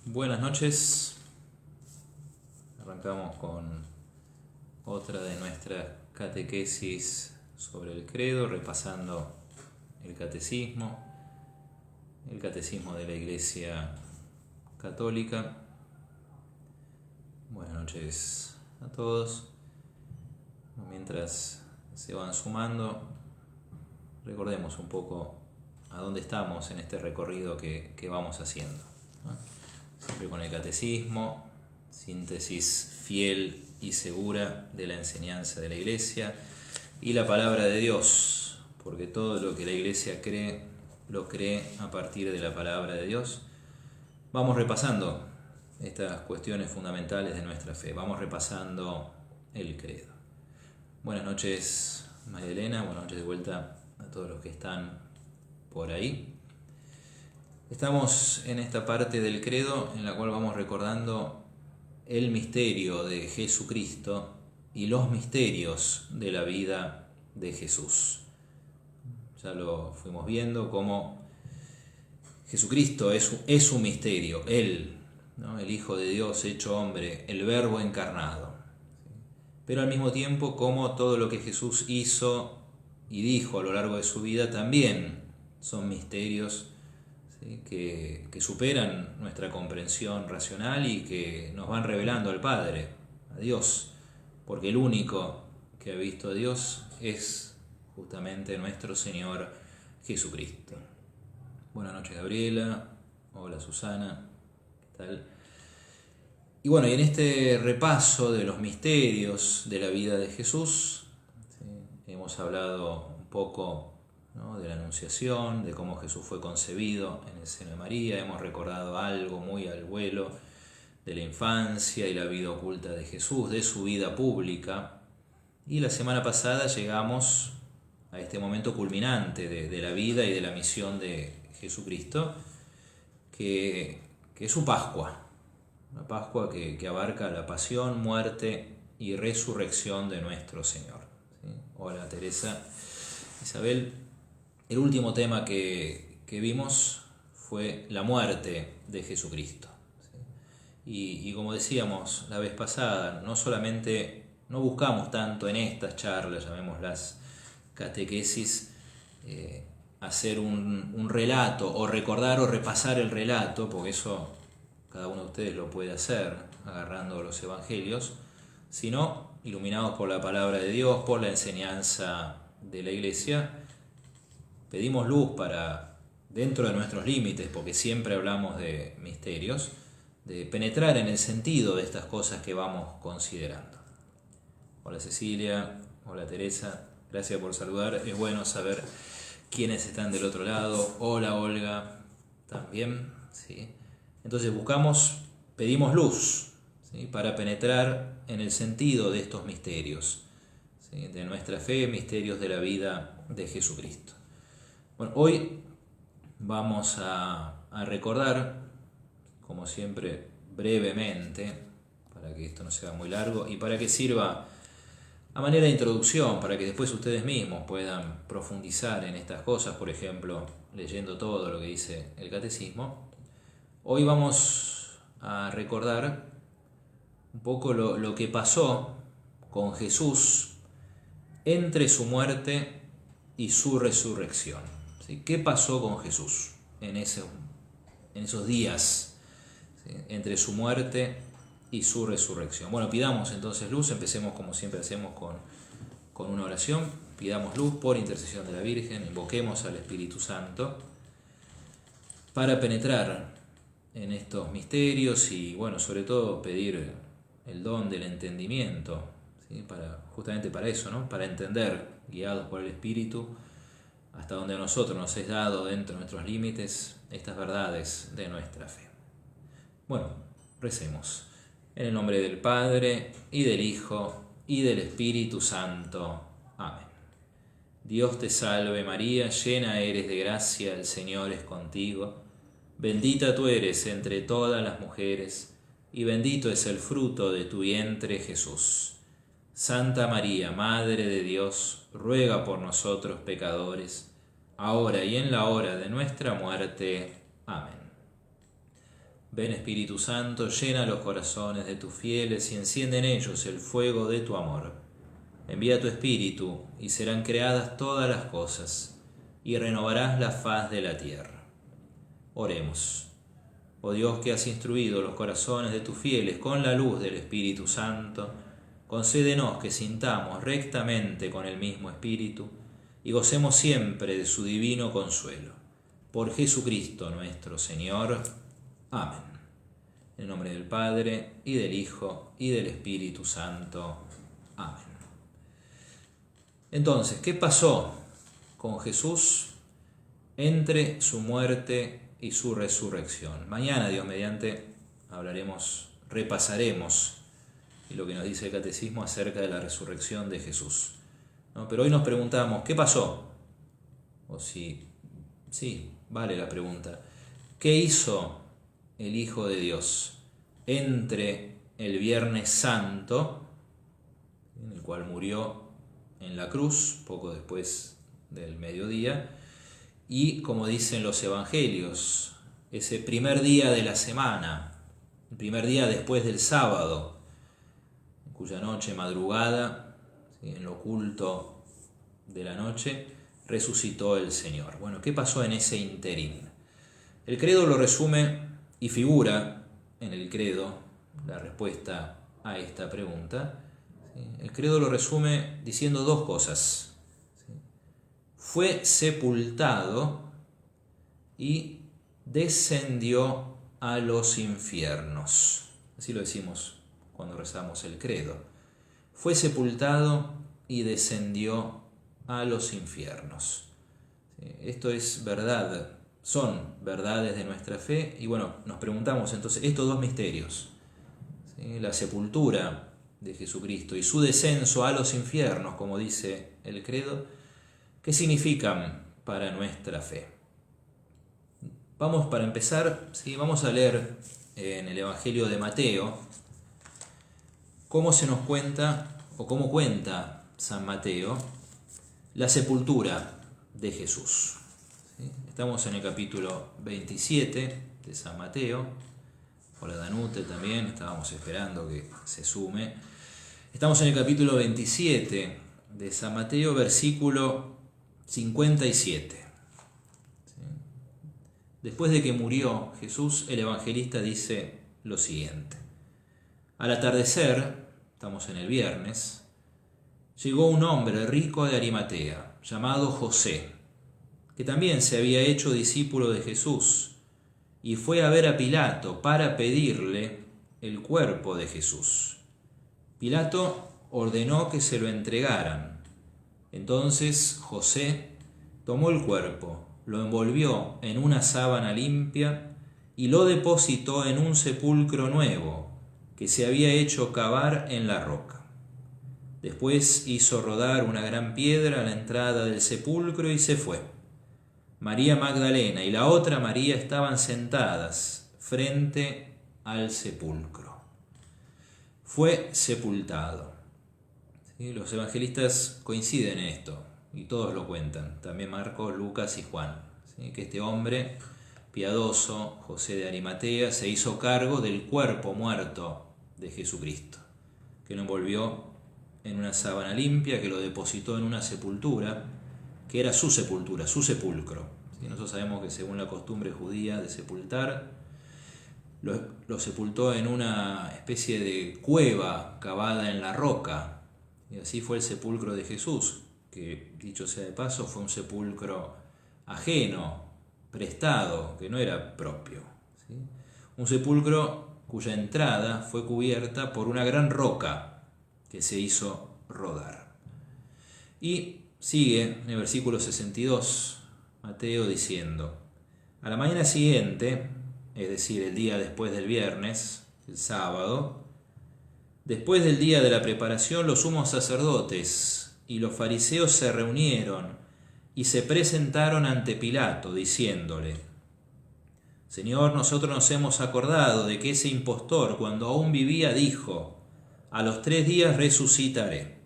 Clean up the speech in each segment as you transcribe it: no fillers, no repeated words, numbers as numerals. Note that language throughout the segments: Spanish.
Buenas noches. Arrancamos con otra de nuestras catequesis sobre el credo, repasando el catecismo de la Iglesia Católica. Buenas noches a todos. Mientras se van sumando, recordemos un poco a dónde estamos en este recorrido que vamos haciendo, ¿no? Siempre con el catecismo, síntesis fiel y segura de la enseñanza de la Iglesia y la palabra de Dios, porque todo lo que la Iglesia cree, lo cree a partir de la palabra de Dios. Vamos repasando estas cuestiones fundamentales de nuestra fe, vamos repasando el credo. Buenas noches, María Elena, buenas noches de vuelta a todos los que están por ahí. Estamos en esta parte del credo en la cual vamos recordando el misterio de Jesucristo y los misterios de la vida de Jesús. Ya lo fuimos viendo como Jesucristo es un misterio, Él, ¿no? El Hijo de Dios hecho hombre, el Verbo encarnado. Pero al mismo tiempo como todo lo que Jesús hizo y dijo a lo largo de su vida también son misterios que superan nuestra comprensión racional y que nos van revelando al Padre, a Dios, porque el único que ha visto a Dios es justamente nuestro Señor Jesucristo. Buenas noches, Gabriela. Hola, Susana. ¿Qué tal? Y bueno, y en este repaso de los misterios de la vida de Jesús, ¿sí? Hemos hablado un poco, ¿no?, de la Anunciación, de cómo Jesús fue concebido en el seno de María. Hemos recordado algo muy al vuelo de la infancia y la vida oculta de Jesús, de su vida pública. Y la semana pasada llegamos a este momento culminante de la vida y de la misión de Jesucristo, que es su Pascua. Una Pascua que abarca la pasión, muerte y resurrección de nuestro Señor. ¿Sí? Hola, Teresa. Isabel. El último tema que vimos fue la muerte de Jesucristo. ¿Sí? Y como decíamos la vez pasada, no buscamos tanto en estas charlas, llamémoslas catequesis, hacer un relato o recordar o repasar el relato, porque eso cada uno de ustedes lo puede hacer agarrando los evangelios, sino iluminados por la palabra de Dios, por la enseñanza de la Iglesia. Pedimos luz para, dentro de nuestros límites, porque siempre hablamos de misterios, de penetrar en el sentido de estas cosas que vamos considerando. Hola Cecilia, hola Teresa, gracias por saludar. Es bueno saber quiénes están del otro lado. Hola Olga, también, ¿sí? Entonces pedimos luz, ¿sí?, para penetrar en el sentido de estos misterios, ¿sí?, de nuestra fe, misterios de la vida de Jesucristo. Bueno, hoy vamos a recordar, como siempre, brevemente, para que esto no sea muy largo y para que sirva a manera de introducción, para que después ustedes mismos puedan profundizar en estas cosas, por ejemplo, leyendo todo lo que dice el catecismo. Hoy vamos a recordar un poco lo que pasó con Jesús entre su muerte y su resurrección. ¿Sí? ¿Qué pasó con Jesús en esos días, ¿sí?, entre su muerte y su resurrección? Bueno, pidamos entonces luz. Empecemos como siempre hacemos con una oración. Pidamos luz por intercesión de la Virgen, invoquemos al Espíritu Santo para penetrar en estos misterios y, bueno, sobre todo pedir el don del entendimiento, ¿sí?, justamente para eso, ¿no?, para entender, guiados por el Espíritu, hasta donde a nosotros nos es dado dentro de nuestros límites estas verdades de nuestra fe. Bueno, recemos. En el nombre del Padre, y del Hijo, y del Espíritu Santo. Amén. Dios te salve María, llena eres de gracia, el Señor es contigo. Bendita tú eres entre todas las mujeres, y bendito es el fruto de tu vientre, Jesús. Santa María, Madre de Dios, ruega por nosotros pecadores, ahora y en la hora de nuestra muerte. Amén. Ven Espíritu Santo, llena los corazones de tus fieles y enciende en ellos el fuego de tu amor. Envía tu Espíritu y serán creadas todas las cosas y renovarás la faz de la tierra. Oremos. Oh Dios, que has instruido los corazones de tus fieles con la luz del Espíritu Santo, concédenos que sintamos rectamente con el mismo Espíritu y gocemos siempre de su divino consuelo. Por Jesucristo nuestro Señor. Amén. En el nombre del Padre, y del Hijo, y del Espíritu Santo. Amén. Entonces, ¿qué pasó con Jesús entre su muerte y su resurrección? Mañana, Dios mediante, repasaremos lo que nos dice el Catecismo acerca de la resurrección de Jesús, ¿no? Pero hoy nos preguntamos, ¿qué pasó? O sí, vale la pregunta. ¿Qué hizo el Hijo de Dios entre el Viernes Santo, en el cual murió en la cruz, poco después del mediodía, y, como dicen los evangelios, ese primer día de la semana, el primer día después del sábado, en cuya noche, madrugada, en lo oculto de la noche, resucitó el Señor? Bueno, ¿qué pasó en ese interín? El credo lo resume y figura en el credo la respuesta a esta pregunta. El credo lo resume diciendo dos cosas. Fue sepultado y descendió a los infiernos. Así lo decimos cuando rezamos el credo. Fue sepultado y descendió a los infiernos. Esto es verdad. Son verdades de nuestra fe y bueno, nos preguntamos entonces estos dos misterios, ¿sí? La sepultura de Jesucristo y su descenso a los infiernos, como dice el credo, ¿qué significan para nuestra fe? Para empezar, vamos a leer en el Evangelio de Mateo cómo se nos cuenta, o cómo cuenta San Mateo, la sepultura de Jesús. Estamos en el capítulo 27 de San Mateo. Hola Danute también, estábamos esperando que se sume. Estamos en el capítulo 27 de San Mateo, versículo 57. Después de que murió Jesús, el evangelista dice lo siguiente. Al atardecer, estamos en el viernes, llegó un hombre rico de Arimatea, llamado José, que también se había hecho discípulo de Jesús, y fue a ver a Pilato para pedirle el cuerpo de Jesús. Pilato ordenó que se lo entregaran. Entonces José tomó el cuerpo, lo envolvió en una sábana limpia y lo depositó en un sepulcro nuevo que se había hecho cavar en la roca. Después hizo rodar una gran piedra a la entrada del sepulcro y se fue. María Magdalena y la otra María estaban sentadas frente al sepulcro. Fue sepultado. ¿Sí? Los evangelistas coinciden en esto y todos lo cuentan, también Marcos, Lucas y Juan. ¿Sí? Que este hombre piadoso, José de Arimatea, se hizo cargo del cuerpo muerto de Jesucristo, que lo envolvió en una sábana limpia, que lo depositó en una sepultura, que era su sepultura, su sepulcro. ¿Sí? Nosotros sabemos que según la costumbre judía de sepultar, lo sepultó en una especie de cueva cavada en la roca. Y así fue el sepulcro de Jesús, que dicho sea de paso fue un sepulcro ajeno, prestado, que no era propio. ¿Sí? Un sepulcro cuya entrada fue cubierta por una gran roca que se hizo rodar. Y sigue en el versículo 62, Mateo diciendo: a la mañana siguiente, es decir, el día después del viernes, el sábado, después del día de la preparación, los sumos sacerdotes y los fariseos se reunieron y se presentaron ante Pilato, diciéndole: Señor, nosotros nos hemos acordado de que ese impostor, cuando aún vivía, dijo: a los 3 días resucitaré.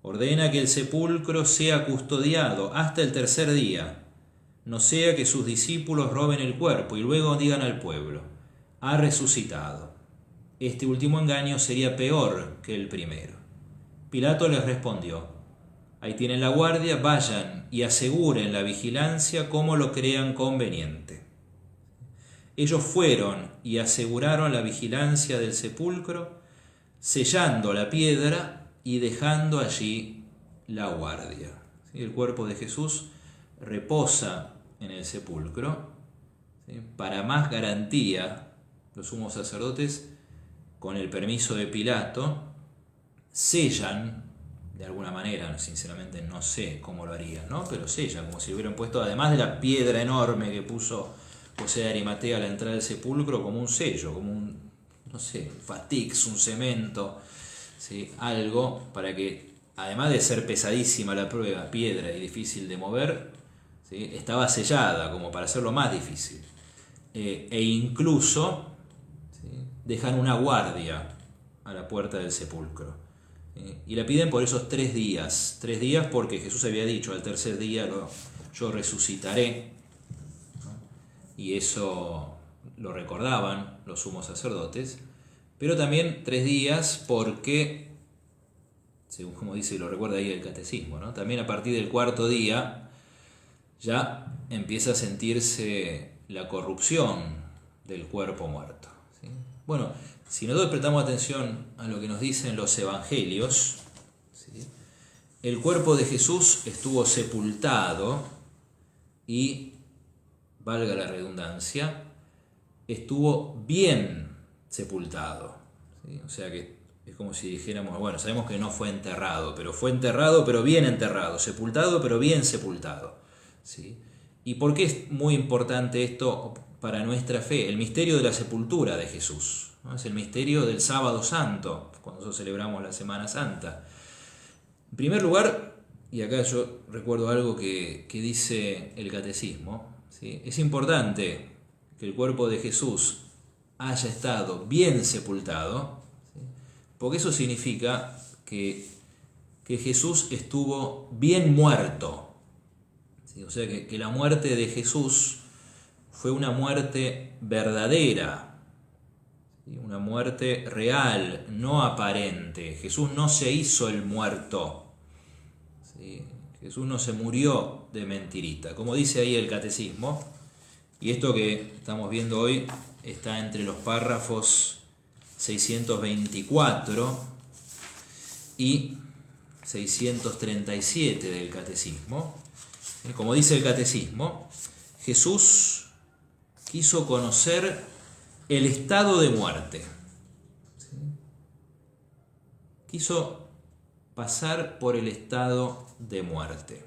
Ordena que el sepulcro sea custodiado hasta el 3er día, no sea que sus discípulos roben el cuerpo y luego digan al pueblo: ha resucitado. Este último engaño sería peor que el primero. Pilato les respondió: ahí tienen la guardia, vayan y aseguren la vigilancia como lo crean conveniente. Ellos fueron y aseguraron la vigilancia del sepulcro, sellando la piedra y dejando allí la guardia. El cuerpo de Jesús reposa en el sepulcro. Para más garantía, los sumos sacerdotes, con el permiso de Pilato, sellan, de alguna manera, sinceramente no sé cómo lo harían, ¿no? Pero sellan, como si hubieran puesto, además de la piedra enorme que puso José de Arimatea a la entrada del sepulcro, como un sello, como un, no sé, un fatix, un cemento, ¿sí? Algo para que, además de ser pesadísima la prueba, piedra y difícil de mover, ¿sí? Estaba sellada, como para hacerlo más difícil. E incluso, ¿sí?, dejan una guardia a la puerta del sepulcro. Y la piden por esos 3 días. 3 días porque Jesús había dicho: al tercer día yo resucitaré. Y eso lo recordaban los sumos sacerdotes. Pero también 3 días porque, según como dice y lo recuerda ahí el catecismo, ¿no?, también a partir del 4.º día ya empieza a sentirse la corrupción del cuerpo muerto, ¿sí? Bueno, si nosotros prestamos atención a lo que nos dicen los evangelios, ¿sí?, el cuerpo de Jesús estuvo sepultado y, valga la redundancia, estuvo bien sepultado, ¿sí? O sea que es como si dijéramos, bueno, sabemos que no fue enterrado, pero bien enterrado, sepultado, pero bien sepultado, ¿sí? ¿Y por qué es muy importante esto para nuestra fe? El misterio de la sepultura de Jesús, ¿no? Es el misterio del Sábado Santo, cuando nosotros celebramos la Semana Santa. En primer lugar, y acá yo recuerdo algo que dice el catecismo, ¿sí? Es importante que el cuerpo de Jesús haya estado bien sepultado, ¿sí?, porque eso significa que Jesús estuvo bien muerto. O sea que la muerte de Jesús fue una muerte verdadera, ¿sí?, una muerte real, no aparente. Jesús no se hizo el muerto, ¿sí? Jesús no se murió de mentirita, como dice ahí el catecismo. Y esto que estamos viendo hoy está entre los párrafos 624 y 637 del catecismo. Como dice el catecismo, Jesús quiso conocer el estado de muerte. ¿Sí? Quiso pasar por el estado de muerte.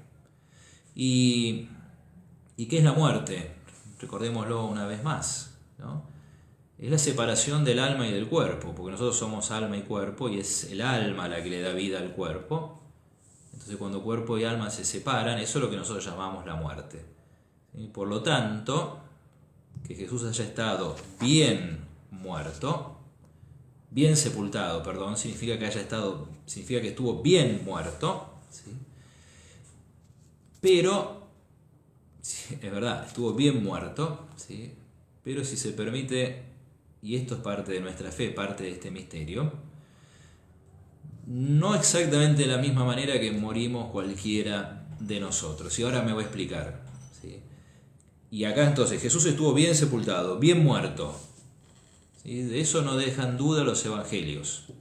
¿Y qué es la muerte? Recordémoslo una vez más, ¿no? Es la separación del alma y del cuerpo, porque nosotros somos alma y cuerpo y es el alma la que le da vida al cuerpo. Entonces, cuando cuerpo y alma se separan, eso es lo que nosotros llamamos la muerte. ¿Sí? Por lo tanto, que Jesús haya estado bien muerto, bien sepultado, perdón, significa que estuvo bien muerto, ¿sí? Pero, sí, es verdad, estuvo bien muerto, ¿sí? Pero si se permite, y esto es parte de nuestra fe, parte de este misterio, no exactamente de la misma manera que morimos cualquiera de nosotros. Y ahora me voy a explicar, ¿sí? Y acá entonces Jesús estuvo bien sepultado, bien muerto, ¿sí? De eso no dejan duda los evangelios, ¿sí?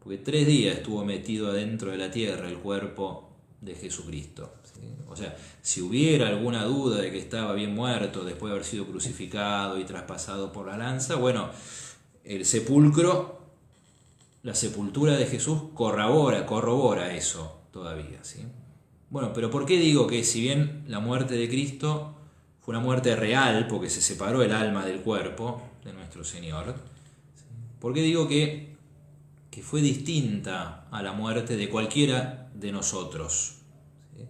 Porque 3 días estuvo metido adentro de la tierra el cuerpo de Jesucristo, ¿sí? O sea, si hubiera alguna duda de que estaba bien muerto después de haber sido crucificado y traspasado por la lanza, bueno, el sepulcro, la sepultura de Jesús corrobora eso todavía, ¿sí? Bueno, pero ¿por qué digo que si bien la muerte de Cristo fue una muerte real, porque se separó el alma del cuerpo de nuestro Señor, ¿sí?, ¿por qué digo que fue distinta a la muerte de cualquiera de nosotros? ¿Sí?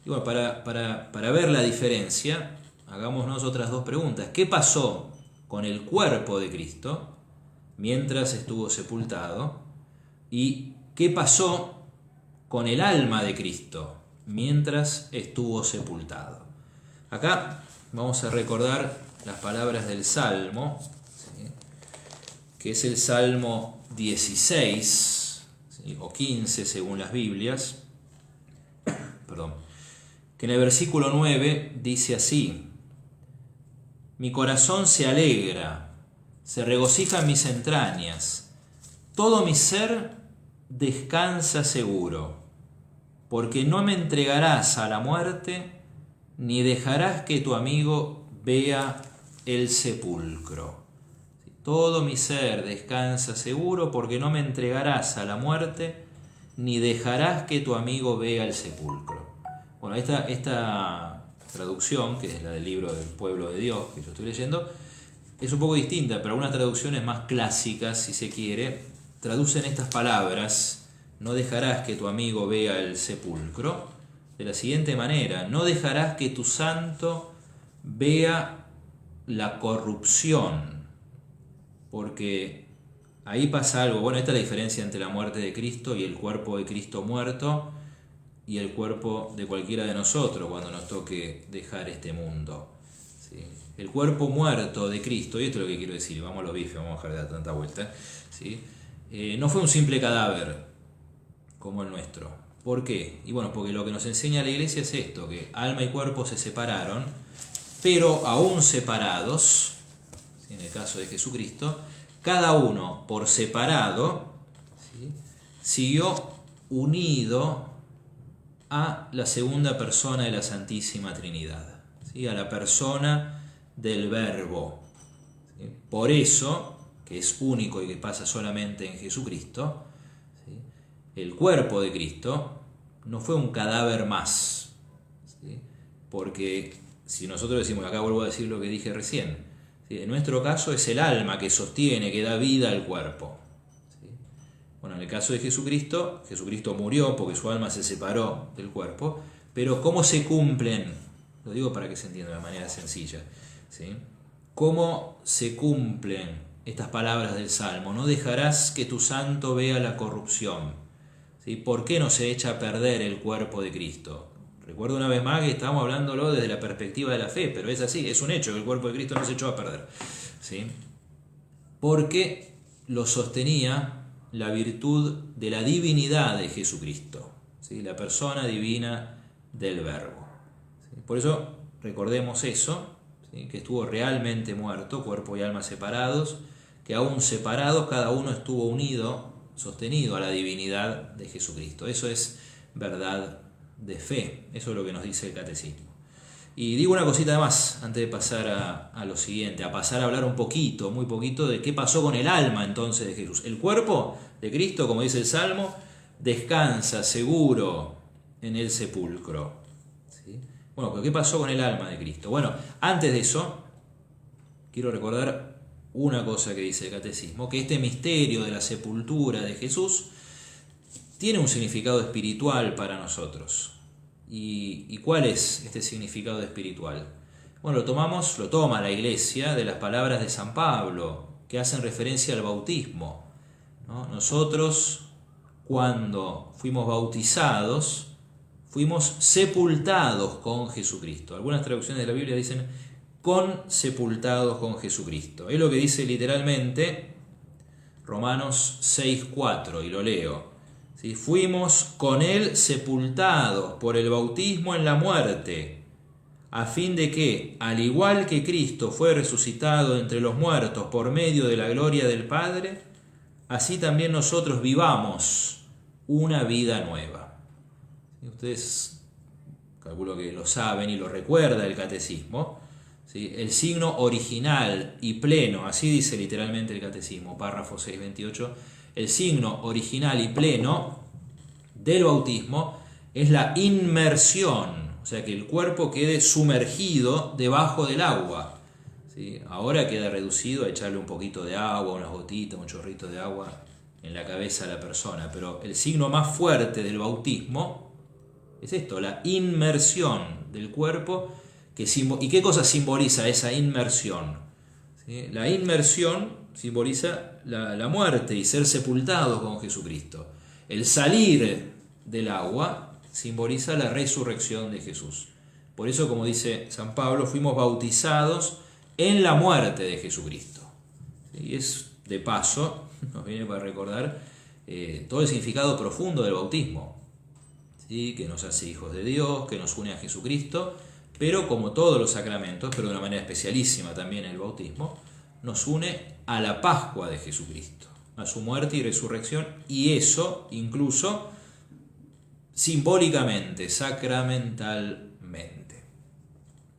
Y bueno, para ver la diferencia, hagámonos otras 2 preguntas. ¿Qué pasó con el cuerpo de Cristo mientras estuvo sepultado? ¿Y qué pasó con el alma de Cristo mientras estuvo sepultado? Acá vamos a recordar las palabras del Salmo, ¿sí?, que es el Salmo 16, ¿sí?, o 15 según las Biblias, perdón, que en el versículo 9 dice así: mi corazón se alegra, se regocija en mis entrañas, todo mi ser descansa seguro, porque no me entregarás a la muerte, ni dejarás que tu amigo vea el sepulcro. Todo mi ser descansa seguro, porque no me entregarás a la muerte, ni dejarás que tu amigo vea el sepulcro. Bueno, esta traducción, que es la del libro del pueblo de Dios, que yo estoy leyendo, es un poco distinta, pero algunas traducciones más clásicas, si se quiere, traducen estas palabras: no dejarás que tu amigo vea el sepulcro, de la siguiente manera: no dejarás que tu santo vea la corrupción, porque ahí pasa algo. Bueno, esta es la diferencia entre la muerte de Cristo y el cuerpo de Cristo muerto y el cuerpo de cualquiera de nosotros cuando nos toque dejar este mundo, ¿sí? El cuerpo muerto de Cristo, y esto es lo que quiero decir, vamos a los bifes, vamos a dejar de dar tanta vuelta, ¿sí? No fue un simple cadáver como el nuestro. ¿Por qué? Y bueno, porque lo que nos enseña la Iglesia es esto, que alma y cuerpo se separaron, pero aún separados, ¿sí?, en el caso de Jesucristo, cada uno por separado, ¿sí?, siguió unido a la segunda persona de la Santísima Trinidad, ¿sí?, a la persona del Verbo, ¿sí? Por eso, que es único y que pasa solamente en Jesucristo, ¿sí?, el cuerpo de Cristo no fue un cadáver más, ¿sí?, porque si nosotros decimos, acá vuelvo a decir lo que dije recién, ¿sí?, en nuestro caso es el alma que sostiene, que da vida al cuerpo. Bueno, en el caso de Jesucristo, Jesucristo murió porque su alma se separó del cuerpo, pero ¿cómo se cumplen? Lo digo para que se entienda de manera sencilla, ¿sí? ¿Cómo se cumplen estas palabras del Salmo? No dejarás que tu santo vea la corrupción, ¿sí? ¿Por qué no se echa a perder el cuerpo de Cristo? Recuerdo una vez más que estamos hablándolo desde la perspectiva de la fe, pero es así, es un hecho que el cuerpo de Cristo no se echó a perder, ¿sí? Porque lo sostenía la virtud de la divinidad de Jesucristo, ¿sí?, la persona divina del Verbo, ¿sí? Por eso recordemos eso, ¿sí?, que estuvo realmente muerto, cuerpo y alma separados, que aún separados cada uno estuvo unido, sostenido a la divinidad de Jesucristo. Eso es verdad de fe, eso es lo que nos dice el Catecismo. Y digo una cosita más antes de pasar a lo siguiente, a pasar a hablar un poquito, muy poquito, de qué pasó con el alma entonces de Jesús. El cuerpo de Cristo, como dice el Salmo, descansa seguro en el sepulcro, ¿sí? Bueno, pero ¿qué pasó con el alma de Cristo? Bueno, antes de eso, quiero recordar una cosa que dice el Catecismo, que este misterio de la sepultura de Jesús tiene un significado espiritual para nosotros. ¿Y cuál es este significado espiritual? Bueno, lo toma la Iglesia de las palabras de San Pablo, que hacen referencia al bautismo, ¿no? Nosotros, cuando fuimos bautizados, fuimos sepultados con Jesucristo. Algunas traducciones de la Biblia dicen con sepultados con Jesucristo. Es lo que dice literalmente Romanos 6:4, y lo leo. ¿Sí? Fuimos con él sepultados por el bautismo en la muerte, a fin de que, al igual que Cristo fue resucitado entre los muertos por medio de la gloria del Padre, así también nosotros vivamos una vida nueva. ¿Sí? Ustedes calculo que lo saben y lo recuerda el Catecismo, ¿sí? El signo original y pleno, así dice literalmente el Catecismo, párrafo 628, el signo original y pleno del bautismo es la inmersión, o sea, que el cuerpo quede sumergido debajo del agua, ¿sí? Ahora queda reducido a echarle un poquito de agua, unas gotitas, un chorrito de agua en la cabeza a la persona, pero el signo más fuerte del bautismo es esto, la inmersión del cuerpo. ¿Y qué cosa simboliza esa inmersión? ¿Sí? La inmersión simboliza la muerte y ser sepultado con Jesucristo. El salir del agua simboliza la resurrección de Jesús. Por eso, como dice San Pablo, fuimos bautizados en la muerte de Jesucristo. Y es, de paso, nos viene para recordar todo el significado profundo del bautismo, ¿sí? Que nos hace hijos de Dios, que nos une a Jesucristo, pero como todos los sacramentos, pero de una manera especialísima también el bautismo, nos une a la Pascua de Jesucristo, a su muerte y resurrección, y eso incluso simbólicamente, sacramentalmente.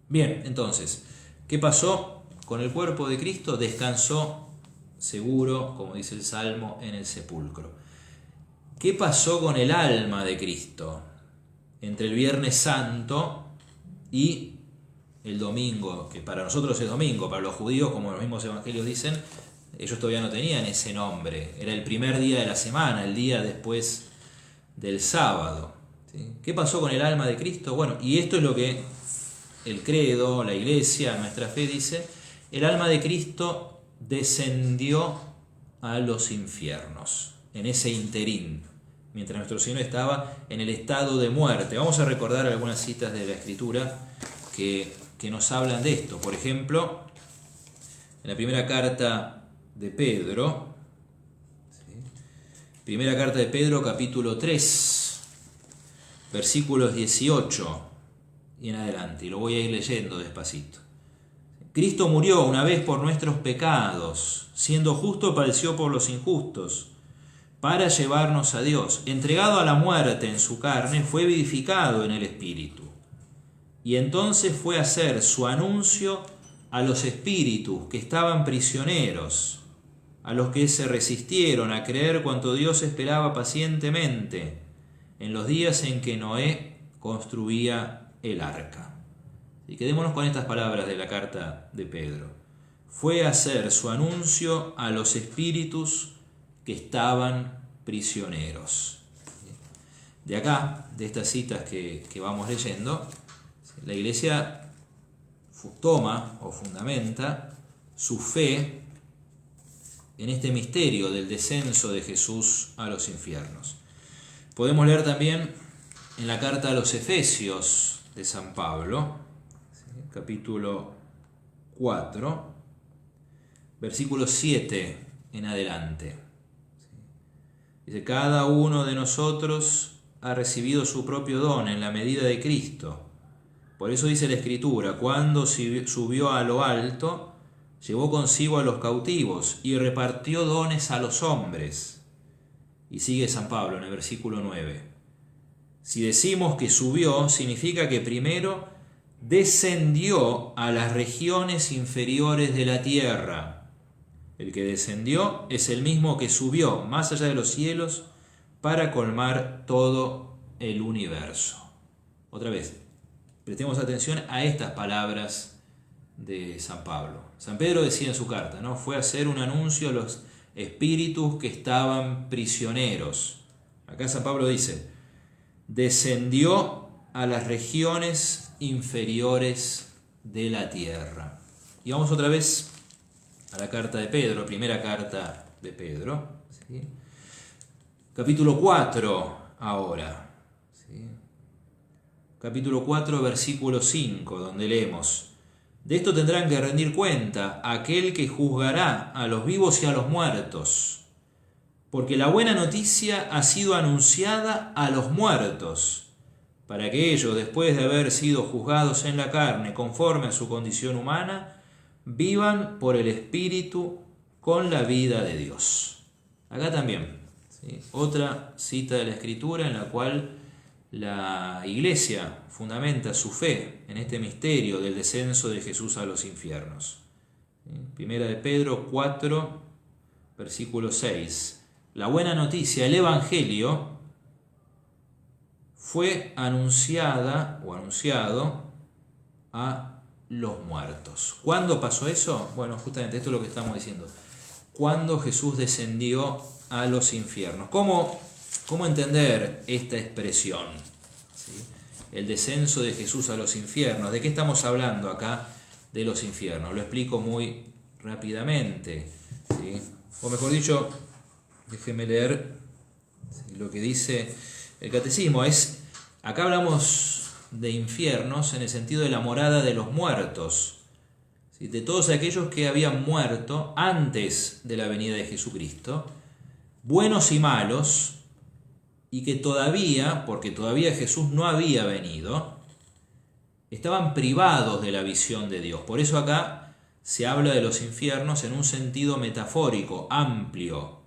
Bien, entonces, ¿qué pasó con el cuerpo de Cristo? Descansó seguro, como dice el Salmo, en el sepulcro. ¿Qué pasó con el alma de Cristo entre el Viernes Santo y el domingo? Que para nosotros es domingo, para los judíos, como los mismos evangelios dicen, ellos todavía no tenían ese nombre. Era el primer día de la semana, el día después del sábado. ¿Sí? ¿Qué pasó con el alma de Cristo? Bueno, y esto es lo que el credo, la iglesia, nuestra fe dice: el alma de Cristo descendió a los infiernos, en ese interín, mientras nuestro Señor estaba en el estado de muerte. Vamos a recordar algunas citas de la Escritura que nos hablan de esto. Por ejemplo, en la primera carta de Pedro, ¿sí? Primera carta de Pedro, capítulo 3, versículos 18 y en adelante, y lo voy a ir leyendo despacito. Cristo murió una vez por nuestros pecados, siendo justo padeció por los injustos, para llevarnos a Dios. Entregado a la muerte en su carne, fue vivificado en el Espíritu. Y entonces fue a hacer su anuncio a los espíritus que estaban prisioneros, a los que se resistieron a creer cuanto Dios esperaba pacientemente en los días en que Noé construía el arca. Y quedémonos con estas palabras de la carta de Pedro. Fue a hacer su anuncio a los espíritus que estaban prisioneros. De acá, de estas citas que vamos leyendo, la Iglesia toma o fundamenta su fe en este misterio del descenso de Jesús a los infiernos. Podemos leer también en la carta a los Efesios de San Pablo, capítulo 4, versículo 7 en adelante. Dice: cada uno de nosotros ha recibido su propio don en la medida de Cristo. Por eso dice la Escritura: cuando subió a lo alto, llevó consigo a los cautivos y repartió dones a los hombres. Y sigue San Pablo en el versículo 9. Si decimos que subió, significa que primero descendió a las regiones inferiores de la tierra. El que descendió es el mismo que subió más allá de los cielos para colmar todo el universo. Otra vez, prestemos atención a estas palabras de San Pablo. San Pedro decía en su carta, ¿no? Fue a hacer un anuncio a los espíritus que estaban prisioneros. Acá San Pablo dice: descendió a las regiones inferiores de la tierra. Y vamos otra vez a la carta de Pedro, primera carta de Pedro, ¿sí? Capítulo 4 ahora, ¿sí? Capítulo 4, versículo 5, donde leemos: de esto tendrán que rendir cuenta aquel que juzgará a los vivos y a los muertos, porque la buena noticia ha sido anunciada a los muertos, para que ellos, después de haber sido juzgados en la carne conforme a su condición humana, vivan por el Espíritu con la vida de Dios. Acá también, ¿sí? Otra cita de la Escritura en la cual la Iglesia fundamenta su fe en este misterio del descenso de Jesús a los infiernos. Primera de Pedro 4, versículo 6. La buena noticia, el Evangelio, fue anunciada o anunciado a los muertos. ¿Cuándo pasó eso? Bueno, justamente esto es lo que estamos diciendo. Cuando Jesús descendió a los infiernos. ¿Cómo entender esta expresión? ¿Sí? El descenso de Jesús a los infiernos. ¿De qué estamos hablando acá de los infiernos? Lo explico muy rápidamente, ¿sí? O mejor dicho, déjeme leer, ¿sí?, lo que dice el catecismo. Acá hablamos de infiernos en el sentido de la morada de los muertos, ¿sí? De todos aquellos que habían muerto antes de la venida de Jesucristo, buenos y malos, y que todavía, porque todavía Jesús no había venido, estaban privados de la visión de Dios. Por eso acá se habla de los infiernos en un sentido metafórico, amplio,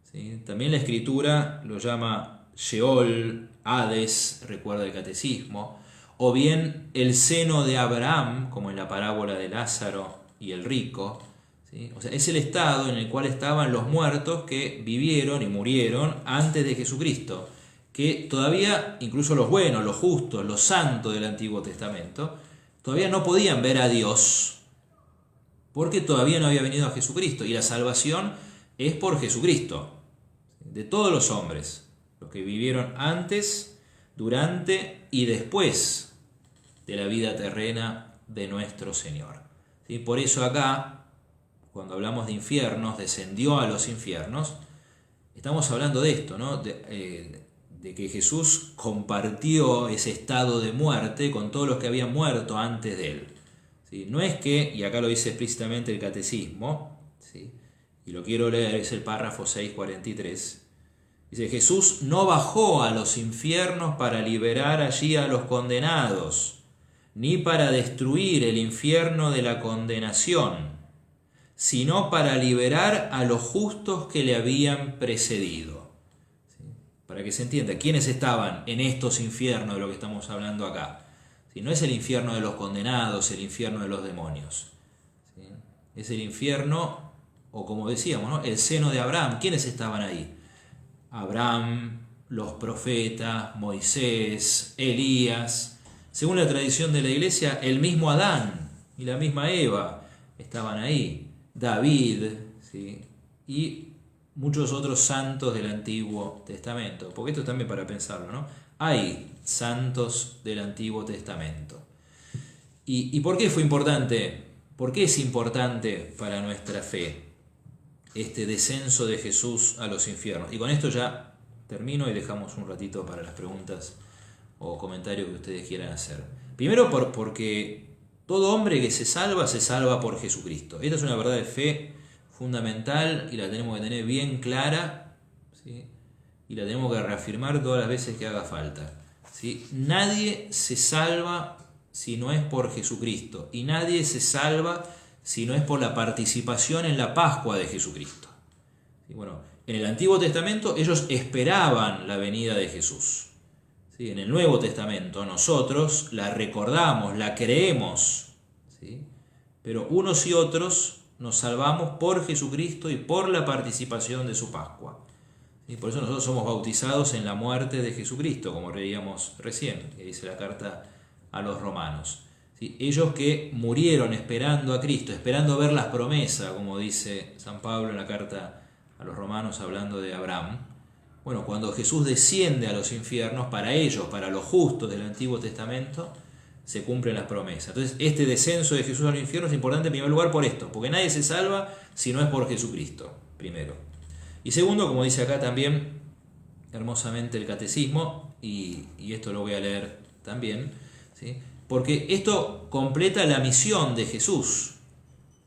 ¿sí? También la Escritura lo llama Sheol, Hades, recuerda el catecismo, o bien el seno de Abraham, como en la parábola de Lázaro y el rico, ¿sí? O sea, es el estado en el cual estaban los muertos que vivieron y murieron antes de Jesucristo, que todavía, incluso los buenos, los justos, los santos del Antiguo Testamento, todavía no podían ver a Dios, porque todavía no había venido a Jesucristo, y la salvación es por Jesucristo, de todos los hombres, los que vivieron antes, durante y después de la vida terrena de nuestro Señor. ¿Sí? Por eso acá, cuando hablamos de infiernos, descendió a los infiernos, estamos hablando de esto, ¿no? De que Jesús compartió ese estado de muerte con todos los que habían muerto antes de él. ¿Sí? No es que, y acá lo dice explícitamente el catecismo, ¿sí? Y lo quiero leer, es el párrafo 643, dice: Jesús no bajó a los infiernos para liberar allí a los condenados, ni para destruir el infierno de la condenación, sino para liberar a los justos que le habían precedido. Para que se entienda, ¿quiénes estaban en estos infiernos de lo que estamos hablando acá? ¿Sí? No es el infierno de los condenados, el infierno de los demonios. ¿Sí? Es el infierno, o como decíamos, ¿no? El seno de Abraham. ¿Quiénes estaban ahí? Abraham, los profetas, Moisés, Elías. Según la tradición de la iglesia, el mismo Adán y la misma Eva estaban ahí. David, ¿sí? Y muchos otros santos del Antiguo Testamento, porque esto también para pensarlo, ¿no? Hay santos del Antiguo Testamento. ¿Y por qué fue importante? ¿Por qué es importante para nuestra fe este descenso de Jesús a los infiernos? Y con esto ya termino y dejamos un ratito para las preguntas o comentarios que ustedes quieran hacer. Primero porque todo hombre que se salva por Jesucristo. Esta es una verdad de fe fundamental y la tenemos que tener bien clara, ¿sí? Y la tenemos que reafirmar todas las veces que haga falta, ¿sí? Nadie se salva si no es por Jesucristo, y nadie se salva si no es por la participación en la Pascua de Jesucristo. ¿Sí? Bueno, en el Antiguo Testamento ellos esperaban la venida de Jesús, ¿sí? En el Nuevo Testamento nosotros la recordamos, la creemos, ¿sí? Pero unos y otros nos salvamos por Jesucristo y por la participación de su Pascua. Y por eso nosotros somos bautizados en la muerte de Jesucristo, como leíamos recién, que dice la carta a los romanos. ¿Sí? Ellos que murieron esperando a Cristo, esperando ver las promesas, como dice San Pablo en la carta a los romanos hablando de Abraham. Bueno, cuando Jesús desciende a los infiernos, para ellos, para los justos del Antiguo Testamento, se cumplen las promesas. Entonces, este descenso de Jesús al infierno es importante en primer lugar por esto, porque nadie se salva si no es por Jesucristo, primero. Y segundo, como dice acá también hermosamente el catecismo, y esto lo voy a leer también, ¿sí? Porque esto completa la misión de Jesús.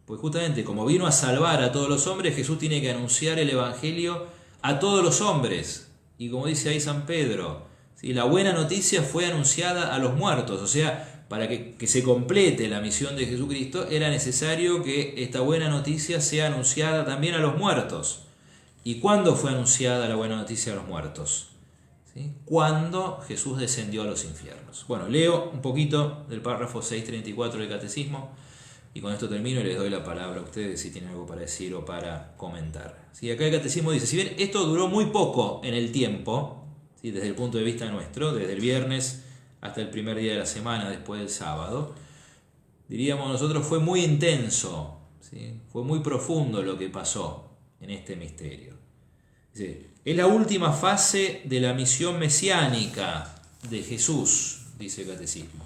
Pues justamente como vino a salvar a todos los hombres, Jesús tiene que anunciar el Evangelio a todos los hombres. Y como dice ahí San Pedro, ¿sí? La buena noticia fue anunciada a los muertos, o sea, para que se complete la misión de Jesucristo, era necesario que esta buena noticia sea anunciada también a los muertos. ¿Y cuándo fue anunciada la buena noticia a los muertos? ¿Sí? Cuando Jesús descendió a los infiernos. Bueno, leo un poquito del párrafo 634 del Catecismo, y con esto termino y les doy la palabra a ustedes si tienen algo para decir o para comentar. ¿Sí? Acá el Catecismo dice: si bien esto duró muy poco en el tiempo, ¿sí? Desde el punto de vista nuestro, desde el viernes hasta el primer día de la semana después del sábado, diríamos nosotros fue muy intenso, ¿sí? Fue muy profundo lo que pasó en este misterio. Dice: es la última fase de la misión mesiánica de Jesús, dice el Catecismo.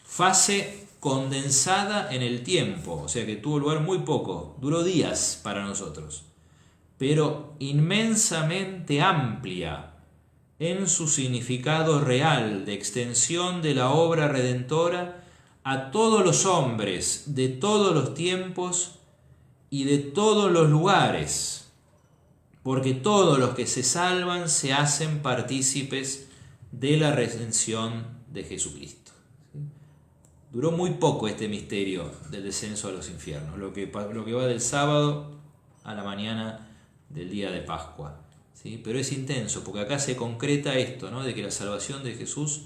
Fase condensada en el tiempo, o sea que tuvo lugar muy poco, duró días para nosotros, pero inmensamente amplia en su significado real de extensión de la obra redentora a todos los hombres de todos los tiempos y de todos los lugares, porque todos los que se salvan se hacen partícipes de la redención de Jesucristo. Duró muy poco este misterio del descenso a los infiernos, lo que va del sábado a la mañana del día de Pascua. ¿Sí? Pero es intenso, porque acá se concreta esto, ¿no? De que la salvación de Jesús,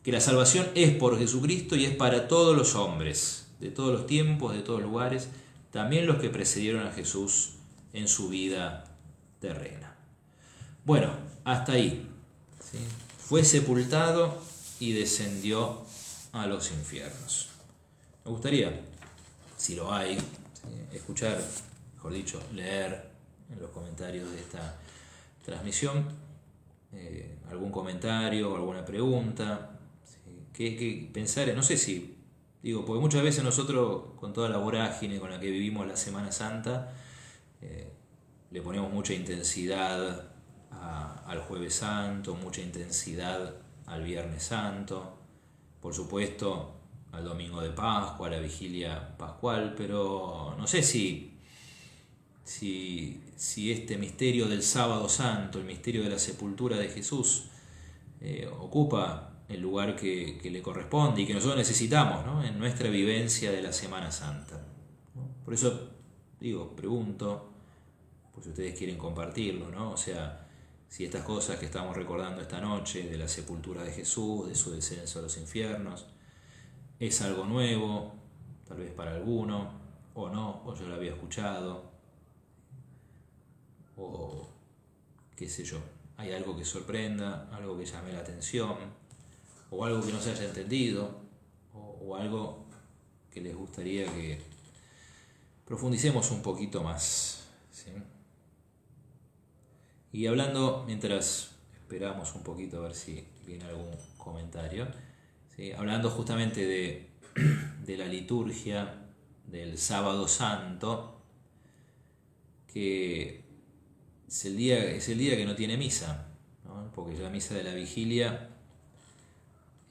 que la salvación es por Jesucristo y es para todos los hombres, de todos los tiempos, de todos los lugares, también los que precedieron a Jesús en su vida terrena. Bueno, hasta ahí. ¿Sí? Fue sepultado y descendió a los infiernos. Me gustaría, si lo hay, ¿sí?, escuchar, mejor dicho, leer en los comentarios de esta transmisión algún comentario o alguna pregunta, ¿sí? que pensar, no sé si, digo, porque muchas veces nosotros, con toda la vorágine con la que vivimos la Semana Santa, le ponemos mucha intensidad al Jueves Santo, mucha intensidad al Viernes Santo, por supuesto al Domingo de Pascua, a la Vigilia Pascual, pero no sé si este misterio del Sábado Santo, el misterio de la sepultura de Jesús, ocupa el lugar que le corresponde y que nosotros necesitamos, ¿no?, en nuestra vivencia de la Semana Santa, ¿no? Por eso digo, pregunto, por si ustedes quieren compartirlo, ¿no? O sea, si estas cosas que estamos recordando esta noche, de la sepultura de Jesús, de su descenso a los infiernos, es algo nuevo, tal vez para alguno, o no, o yo lo había escuchado, o qué sé yo, hay algo que sorprenda, algo que llame la atención, o algo que no se haya entendido, o algo que les gustaría que profundicemos un poquito más, ¿sí? Y hablando, mientras esperamos un poquito a ver si viene algún comentario, ¿sí?, hablando justamente de la liturgia del Sábado Santo, que es el día que no tiene misa, ¿no? Porque la misa de la vigilia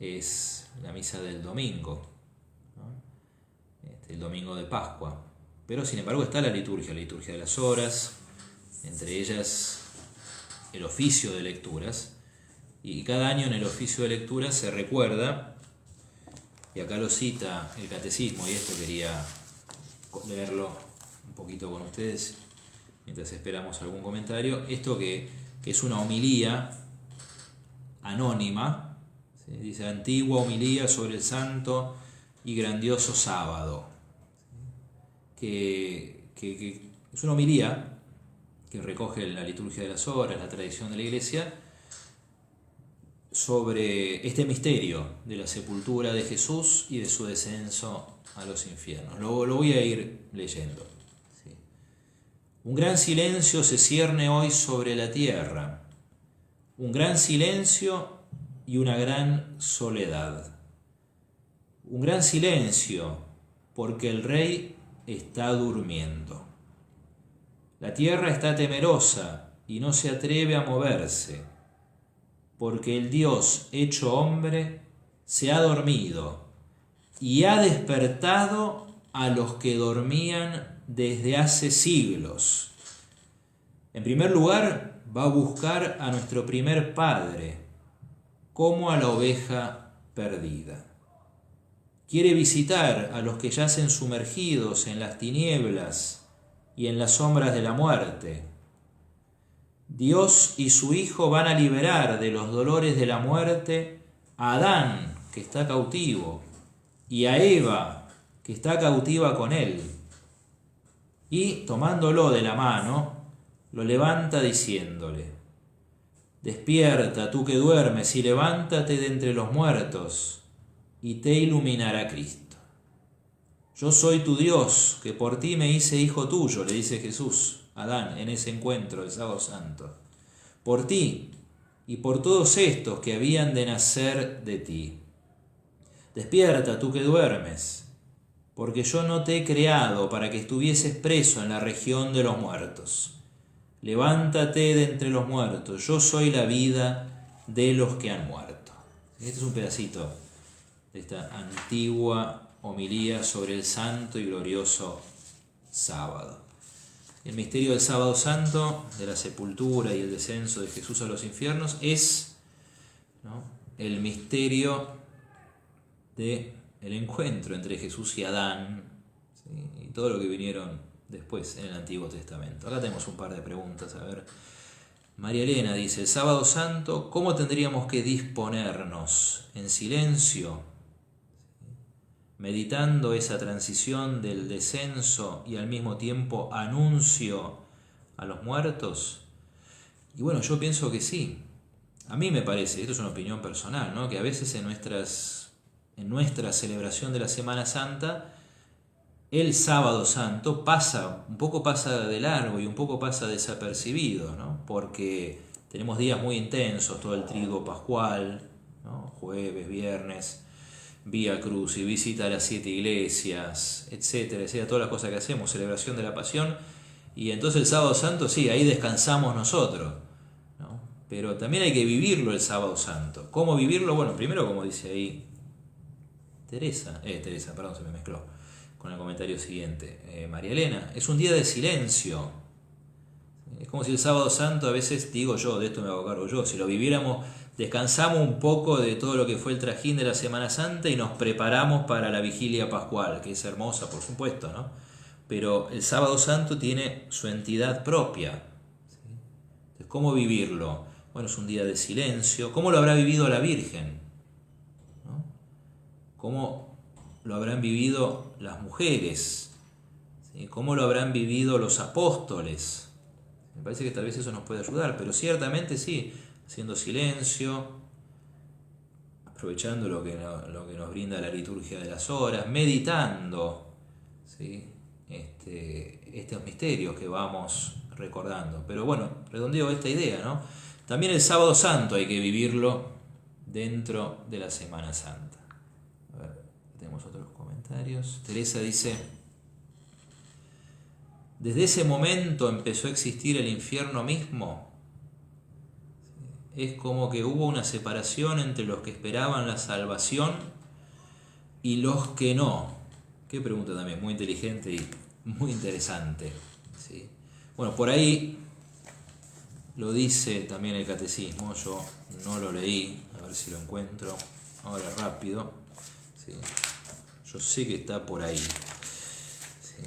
es la misa del domingo, ¿no? El domingo de Pascua. Pero sin embargo está la liturgia de las horas, entre ellas el oficio de lecturas, y cada año en el oficio de lecturas se recuerda, y acá lo cita el catecismo, y esto quería leerlo un poquito con ustedes mientras esperamos algún comentario, esto que es una homilía anónima, ¿sí? Dice: antigua homilía sobre el santo y grandioso sábado, que es una homilía que recoge la liturgia de las horas, la tradición de la Iglesia, sobre este misterio de la sepultura de Jesús y de su descenso a los infiernos. Lo voy a ir leyendo. ¿Sí? Un gran silencio se cierne hoy sobre la tierra, un gran silencio y una gran soledad. Un gran silencio porque el Rey está durmiendo. La tierra está temerosa y no se atreve a moverse, porque el Dios hecho hombre se ha dormido y ha despertado a los que dormían desde hace siglos. En primer lugar, va a buscar a nuestro primer padre, como a la oveja perdida. Quiere visitar a los que yacen sumergidos en las tinieblas y en las sombras de la muerte. Dios y su Hijo van a liberar de los dolores de la muerte a Adán, que está cautivo, y a Eva, que está cautiva con él. Y, tomándolo de la mano, lo levanta diciéndole: despierta, tú que duermes, y levántate de entre los muertos, y te iluminará Cristo. Yo soy tu Dios, que por ti me hice hijo tuyo, le dice Jesús a Adán en ese encuentro del Sábado Santo. Por ti y por todos estos que habían de nacer de ti. Despierta, tú que duermes, porque yo no te he creado para que estuvieses preso en la región de los muertos. Levántate de entre los muertos, yo soy la vida de los que han muerto. Este es un pedacito de esta antigua homilía sobre el santo y glorioso sábado. El misterio del sábado santo, de la sepultura y el descenso de Jesús a los infiernos, es, ¿no?, el misterio del encuentro entre Jesús y Adán, ¿sí?, y todo lo que vinieron después en el Antiguo Testamento. Acá tenemos un par de preguntas. A ver, María Elena dice: el sábado santo, ¿cómo tendríamos que disponernos? ¿En silencio, meditando esa transición del descenso y al mismo tiempo anuncio a los muertos? Y bueno, yo pienso que sí. A mí me parece, esto es una opinión personal, ¿no?, que a veces en nuestra celebración de la Semana Santa, el sábado santo un poco pasa de largo y un poco pasa desapercibido, ¿no?, porque tenemos días muy intensos, todo el triduo pascual, ¿no?, jueves, viernes, Vía Cruz y visita a las 7 iglesias, etcétera, etcétera, todas las cosas que hacemos, celebración de la Pasión, y entonces el sábado santo, sí, ahí descansamos nosotros, ¿no? Pero también hay que vivirlo el sábado santo. ¿Cómo vivirlo? Bueno, primero, como dice ahí Teresa, perdón, se me mezcló con el comentario siguiente, María Elena, es un día de silencio. Es como si el sábado santo, a veces digo yo, de esto me hago cargo yo, si lo viviéramos, descansamos un poco de todo lo que fue el trajín de la Semana Santa y nos preparamos para la vigilia pascual, que es hermosa, por supuesto, ¿no? Pero el sábado santo tiene su entidad propia, ¿sí? Entonces, ¿cómo vivirlo? Bueno, es un día de silencio. ¿Cómo lo habrá vivido la Virgen?, ¿no? ¿Cómo lo habrán vivido las mujeres? ¿Sí? ¿Cómo lo habrán vivido los apóstoles? Me parece que tal vez eso nos puede ayudar, pero ciertamente sí, haciendo silencio, aprovechando lo que nos brinda la liturgia de las horas, meditando, ¿sí?, estos misterios que vamos recordando. Pero bueno, redondeo esta idea, ¿no? También el sábado santo hay que vivirlo dentro de la Semana Santa. A ver, tenemos otros comentarios. Teresa dice: desde ese momento empezó a existir el infierno mismo. Es como que hubo una separación entre los que esperaban la salvación y los que no. Qué pregunta también, muy inteligente y muy interesante, ¿sí? Bueno, por ahí lo dice también el catecismo, yo no lo leí, a ver si lo encuentro ahora rápido, ¿sí? Yo sé que está por ahí, ¿sí?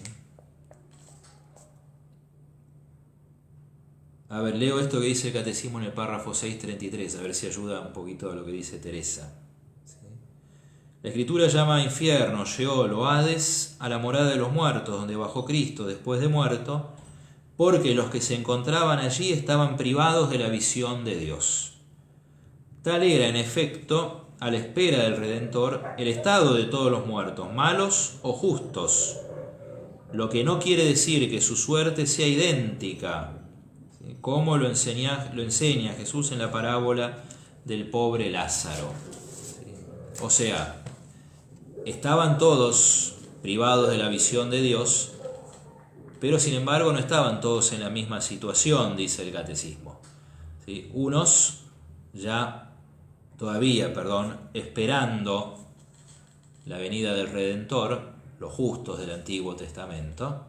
A ver, leo esto que dice el catecismo en el párrafo 633, a ver si ayuda un poquito a lo que dice Teresa. La Escritura llama infierno, Sheol o Hades a la morada de los muertos, donde bajó Cristo después de muerto, porque los que se encontraban allí estaban privados de la visión de Dios. Tal era, en efecto, a la espera del Redentor, el estado de todos los muertos, malos o justos, lo que no quiere decir que su suerte sea idéntica, ¿sí?, como lo enseña Jesús en la parábola del pobre Lázaro, ¿sí? O sea, estaban todos privados de la visión de Dios, pero sin embargo no estaban todos en la misma situación, dice el catecismo, ¿sí? Unos todavía, esperando la venida del Redentor, los justos del Antiguo Testamento,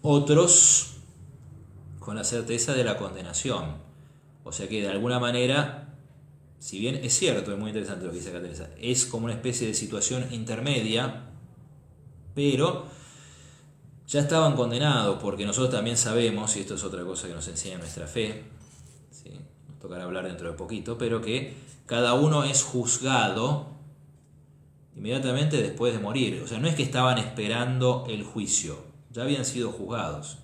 otros con la certeza de la condenación. O sea que de alguna manera, si bien es cierto, es muy interesante lo que dice acá Teresa, es como una especie de situación intermedia, pero ya estaban condenados, porque nosotros también sabemos, y esto es otra cosa que nos enseña nuestra fe, ¿sí?, nos tocará hablar dentro de poquito, pero que cada uno es juzgado inmediatamente después de morir. O sea, no es que estaban esperando el juicio, ya habían sido juzgados,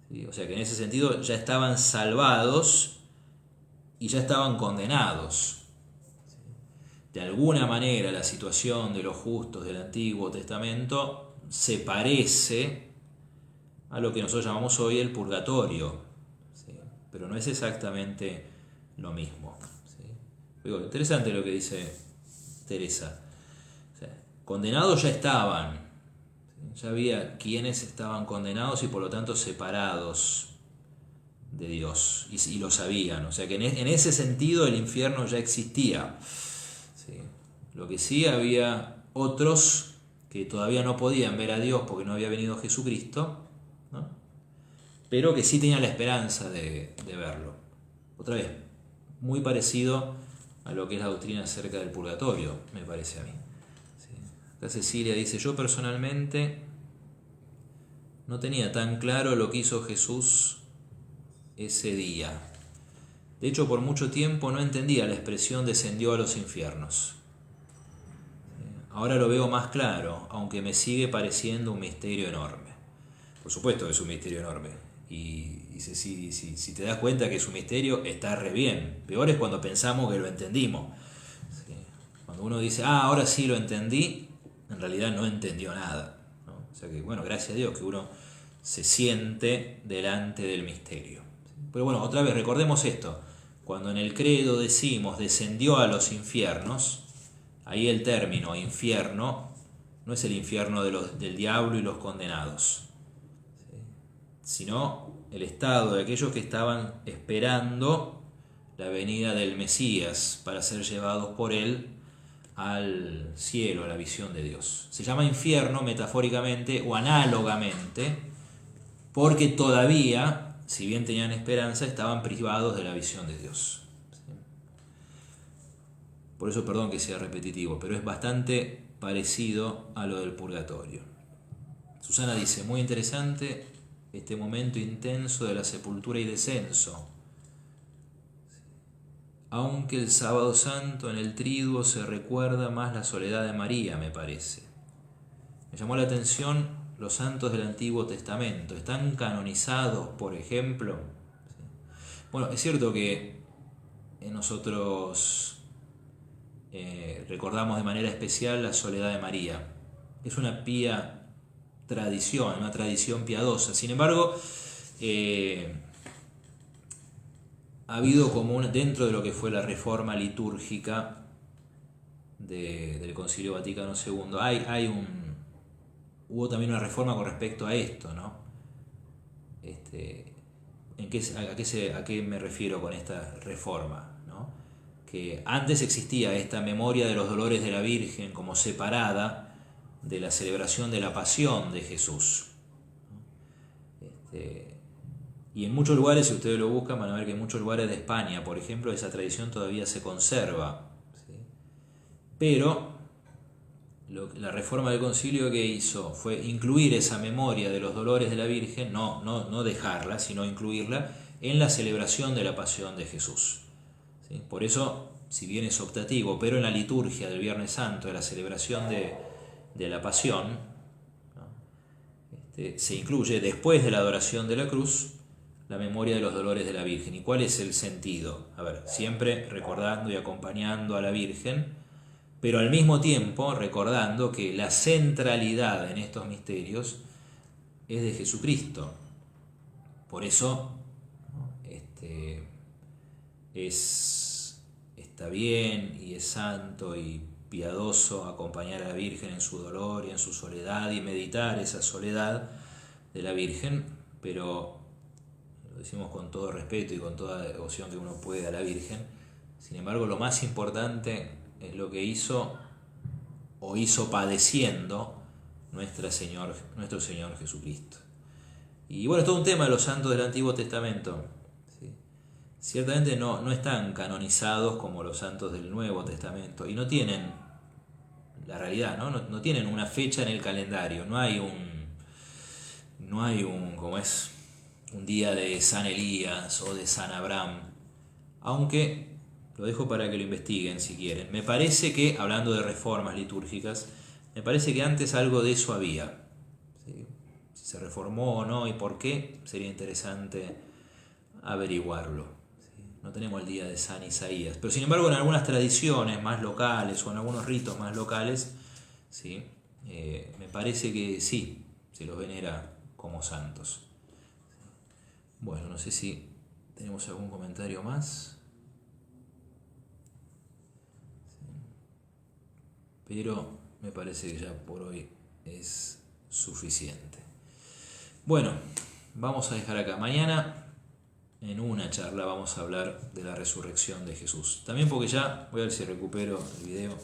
¿sí? O sea que en ese sentido ya estaban salvados y ya estaban condenados. De alguna manera la situación de los justos del Antiguo Testamento se parece a lo que nosotros llamamos hoy el purgatorio, ¿sí?, pero no es exactamente lo mismo, ¿sí? Digo, interesante lo que dice Teresa. O sea, condenados ya estaban, ¿sí?, ya había quienes estaban condenados y por lo tanto separados de Dios y lo sabían. O sea que en ese sentido el infierno ya existía. ¿Sí? Lo que sí, había otros que todavía no podían ver a Dios porque no había venido Jesucristo, ¿no? Pero que sí tenían la esperanza de verlo. Otra vez, muy parecido a lo que es la doctrina acerca del purgatorio, me parece a mí. ¿Sí? Acá Cecilia dice: yo personalmente no tenía tan claro lo que hizo Jesús ese día. De hecho, por mucho tiempo no entendía la expresión descendió a los infiernos. Ahora lo veo más claro, aunque me sigue pareciendo un misterio enorme. Por supuesto que es un misterio enorme. Y si te das cuenta que es un misterio, está re bien. Peor es cuando pensamos que lo entendimos. ¿Sí? Cuando uno dice, ahora sí lo entendí, en realidad no entendió nada, ¿no? O sea que, bueno, gracias a Dios que uno se siente delante del misterio. Pero bueno, otra vez, recordemos esto. Cuando en el credo decimos descendió a los infiernos, ahí el término infierno no es el infierno del diablo y los condenados, ¿sí? Sino el estado de aquellos que estaban esperando la venida del Mesías para ser llevados por él al cielo, a la visión de Dios. Se llama infierno metafóricamente o análogamente porque todavía, si bien tenían esperanza, estaban privados de la visión de Dios. Por eso, perdón que sea repetitivo, pero es bastante parecido a lo del purgatorio. Susana dice, muy interesante este momento intenso de la sepultura y descenso. Aunque el sábado santo en el triduo se recuerda más la soledad de María, me parece. Me llamó la atención los santos del Antiguo Testamento. ¿Están canonizados, por ejemplo? Bueno, es cierto que nosotros recordamos de manera especial la soledad de María. Es una pía tradición, una tradición piadosa. Sin embargo, ha habido como dentro de lo que fue la reforma litúrgica del Concilio Vaticano II, hubo también una reforma con respecto a esto, ¿no? ¿A qué me refiero con esta reforma? ¿No? Que antes existía esta memoria de los dolores de la Virgen como separada de la celebración de la pasión de Jesús. Y en muchos lugares, si ustedes lo buscan, van a ver que en muchos lugares de España, por ejemplo, esa tradición todavía se conserva, ¿sí? Pero la reforma del concilio que hizo fue incluir esa memoria de los dolores de la Virgen, no dejarla, sino incluirla en la celebración de la pasión de Jesús, ¿sí? Por eso, si bien es optativo, pero en la liturgia del Viernes Santo, de la celebración de la pasión, ¿no? Se incluye después de la adoración de la cruz la memoria de los dolores de la Virgen. ¿Y cuál es el sentido? A ver, siempre recordando y acompañando a la Virgen, pero al mismo tiempo recordando que la centralidad en estos misterios es de Jesucristo. Por eso está bien y es santo y piadoso acompañar a la Virgen en su dolor y en su soledad y meditar esa soledad de la Virgen, pero lo decimos con todo respeto y con toda devoción que uno puede a la Virgen. Sin embargo, lo más importante es lo que hizo padeciendo nuestro Señor Jesucristo. Y bueno, es todo un tema de los santos del Antiguo Testamento, ¿sí? Ciertamente no están canonizados como los santos del Nuevo Testamento y no tienen la realidad, no tienen una fecha en el calendario, no hay un día de San Elías o de San Abraham, aunque lo dejo para que lo investiguen si quieren. Me parece que, hablando de reformas litúrgicas, me parece que antes algo de eso había, ¿sí? Si se reformó o no y por qué, sería interesante averiguarlo, ¿sí? No tenemos el día de San Isaías, pero sin embargo en algunas tradiciones más locales o en algunos ritos más locales, ¿sí? Me parece que sí, se los venera como santos. Bueno, no sé si tenemos algún comentario más. Pero me parece que ya por hoy es suficiente. Bueno, vamos a dejar acá. Mañana en una charla vamos a hablar de la resurrección de Jesús. También porque ya, voy a ver si recupero el video,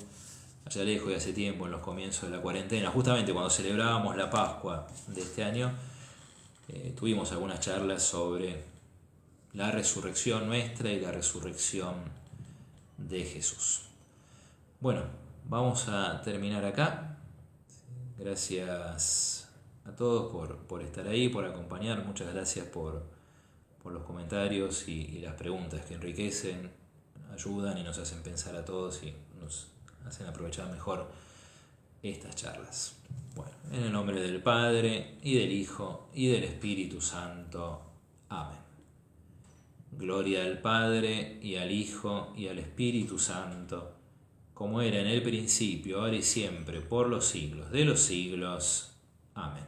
allá lejos y hace tiempo, en los comienzos de la cuarentena, justamente cuando celebrábamos la Pascua de este año, tuvimos algunas charlas sobre la resurrección nuestra y la resurrección de Jesús. Bueno, vamos a terminar acá. Gracias a todos por estar ahí, por acompañar. Muchas gracias por los comentarios y las preguntas que enriquecen, ayudan y nos hacen pensar a todos y nos hacen aprovechar mejor estas charlas. Bueno, en el nombre del Padre, y del Hijo, y del Espíritu Santo. Amén. Gloria al Padre, y al Hijo, y al Espíritu Santo, como era en el principio, ahora y siempre, por los siglos de los siglos. Amén.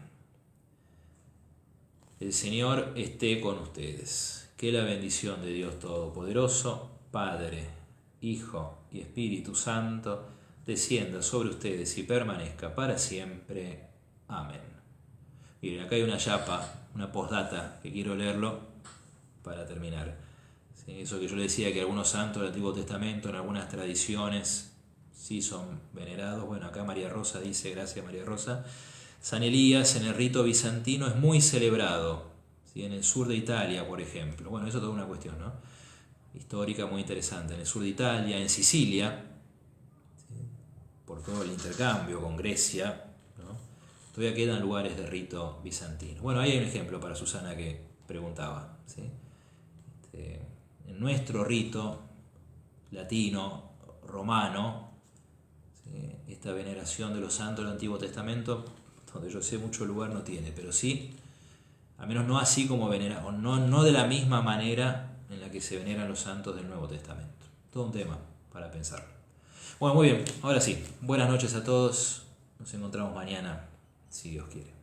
El Señor esté con ustedes. Que la bendición de Dios Todopoderoso, Padre, Hijo y Espíritu Santo, descienda sobre ustedes y permanezca para siempre. Amén. Miren, acá hay una yapa, una postdata, que quiero leerlo para terminar. ¿Sí? Eso que yo le decía, que algunos santos del Antiguo Testamento, en algunas tradiciones, sí son venerados. Bueno, acá María Rosa dice, gracias María Rosa, San Elías en el rito bizantino es muy celebrado, ¿sí? En el sur de Italia, por ejemplo. Bueno, eso es toda una cuestión, ¿no? Histórica muy interesante. En el sur de Italia, en Sicilia, ¿sí? Por todo el intercambio con Grecia, ¿no? Todavía quedan lugares de rito bizantino. Bueno, ahí hay un ejemplo para Susana que preguntaba, ¿sí? En nuestro rito latino, romano, ¿sí? Esta veneración de los santos del Antiguo Testamento, donde yo sé mucho lugar no tiene, pero sí, al menos no así como venera, o no de la misma manera en la que se veneran los santos del Nuevo Testamento. Todo un tema para pensar. Bueno, muy bien, ahora sí, buenas noches a todos, nos encontramos mañana, si Dios quiere.